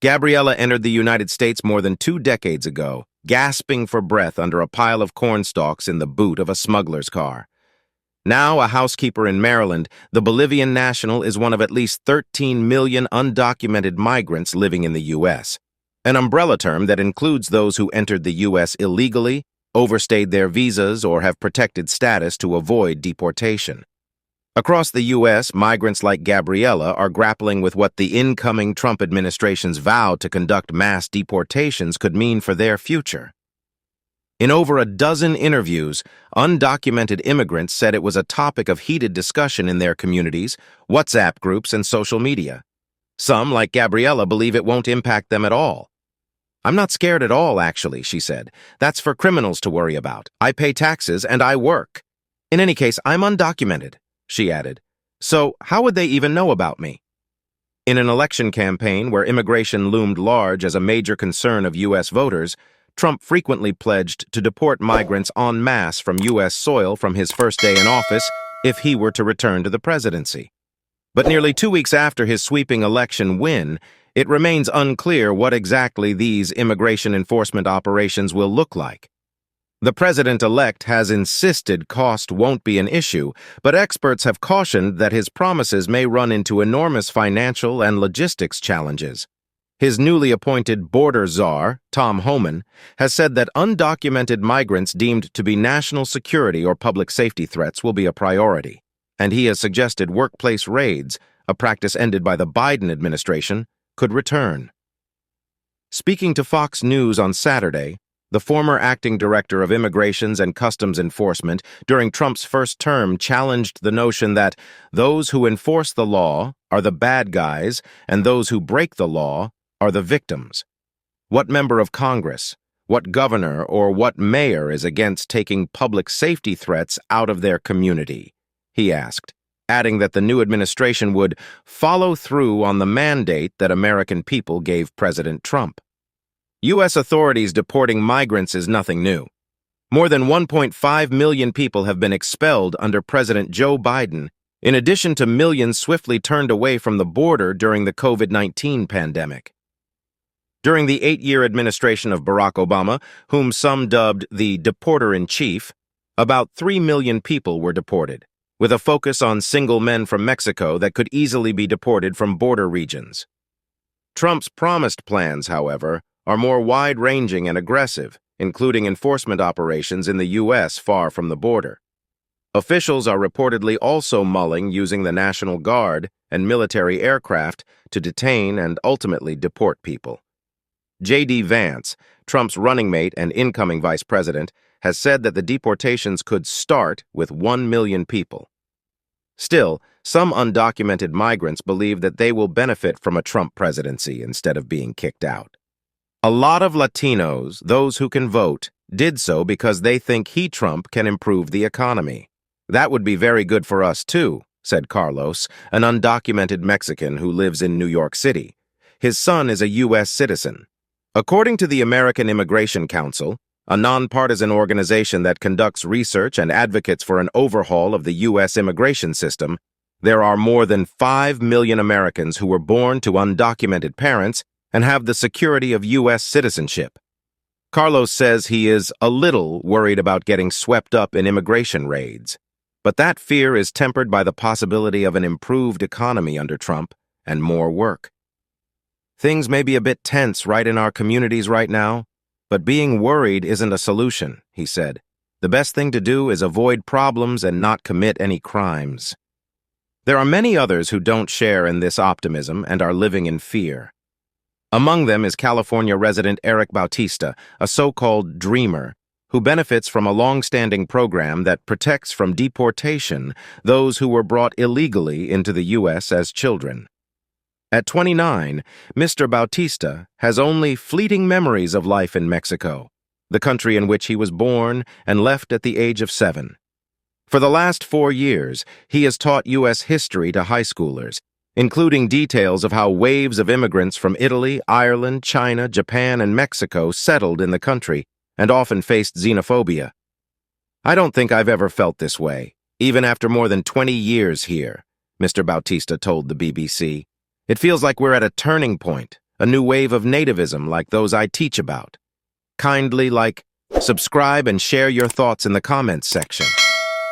Gabriela entered the United States more than 2 decades ago, gasping for breath under a pile of corn stalks in the boot of a smuggler's car. Now a housekeeper in Maryland, the Bolivian national is one of at least 13 million undocumented migrants living in the U.S., an umbrella term that includes those who entered the U.S. illegally, overstayed their visas, or have protected status to avoid deportation. Across the U.S., migrants like Gabriela are grappling with what the incoming Trump administration's vow to conduct mass deportations could mean for their future. In over a dozen interviews, undocumented immigrants said it was a topic of heated discussion in their communities, WhatsApp groups, and social media. Some, like Gabriela, believe it won't impact them at all. "I'm not scared at all, actually," she said. "That's for criminals to worry about. I pay taxes and I work. In any case, I'm undocumented," she added. "So how would they even know about me?" In an election campaign where immigration loomed large as a major concern of U.S. voters, Trump frequently pledged to deport migrants en masse from U.S. soil from his first day in office if he were to return to the presidency. But nearly 2 weeks after his sweeping election win, it remains unclear what exactly these immigration enforcement operations will look like. The president-elect has insisted cost won't be an issue, but experts have cautioned that his promises may run into enormous financial and logistics challenges. His newly appointed border czar, Tom Homan, has said that undocumented migrants deemed to be national security or public safety threats will be a priority, and he has suggested workplace raids, a practice ended by the Biden administration, could return. Speaking to Fox News on Saturday, the former acting director of Immigrations and Customs Enforcement during Trump's first term challenged the notion that those who enforce the law are the bad guys and those who break the law are the victims. What member of Congress, what governor, or what mayor is against taking public safety threats out of their community? He asked, adding that the new administration would follow through on the mandate that American people gave President Trump. U.S. authorities deporting migrants is nothing new. More than 1.5 million people have been expelled under President Joe Biden, in addition to millions swiftly turned away from the border during the COVID-19 pandemic. During the 8-year administration of Barack Obama, whom some dubbed the deporter-in-chief, about 3 million people were deported, with a focus on single men from Mexico that could easily be deported from border regions. Trump's promised plans, however, are more wide-ranging and aggressive, including enforcement operations in the U.S. far from the border. Officials are reportedly also mulling using the National Guard and military aircraft to detain and ultimately deport people. J.D. Vance, Trump's running mate and incoming vice president, has said that the deportations could start with 1 million people. Still, some undocumented migrants believe that they will benefit from a Trump presidency instead of being kicked out. A lot of Latinos, those who can vote, did so because they think Trump can improve the economy. "That would be very good for us, too," said Carlos, an undocumented Mexican who lives in New York City. His son is a U.S. citizen. According to the American Immigration Council, a nonpartisan organization that conducts research and advocates for an overhaul of the U.S. immigration system, there are more than 5 million Americans who were born to undocumented parents and have the security of U.S. citizenship. Carlos says he is a little worried about getting swept up in immigration raids, but that fear is tempered by the possibility of an improved economy under Trump and more work. "Things may be a bit tense right in our communities right now, but being worried isn't a solution," he said. "The best thing to do is avoid problems and not commit any crimes." There are many others who don't share in this optimism and are living in fear. Among them is California resident Eric Bautista, a so-called dreamer, who benefits from a long-standing program that protects from deportation those who were brought illegally into the U.S. as children. At 29, Mr. Bautista has only fleeting memories of life in Mexico, the country in which he was born and left at the age of 7. For the last 4 years, he has taught U.S. history to high schoolers, including details of how waves of immigrants from Italy, Ireland, China, Japan, and Mexico settled in the country and often faced xenophobia. "I don't think I've ever felt this way, even after more than 20 years here," Mr. Bautista told the BBC. "It feels like we're at a turning point, A new wave of nativism like those I teach about? Kindly subscribe and share your thoughts in the comments section.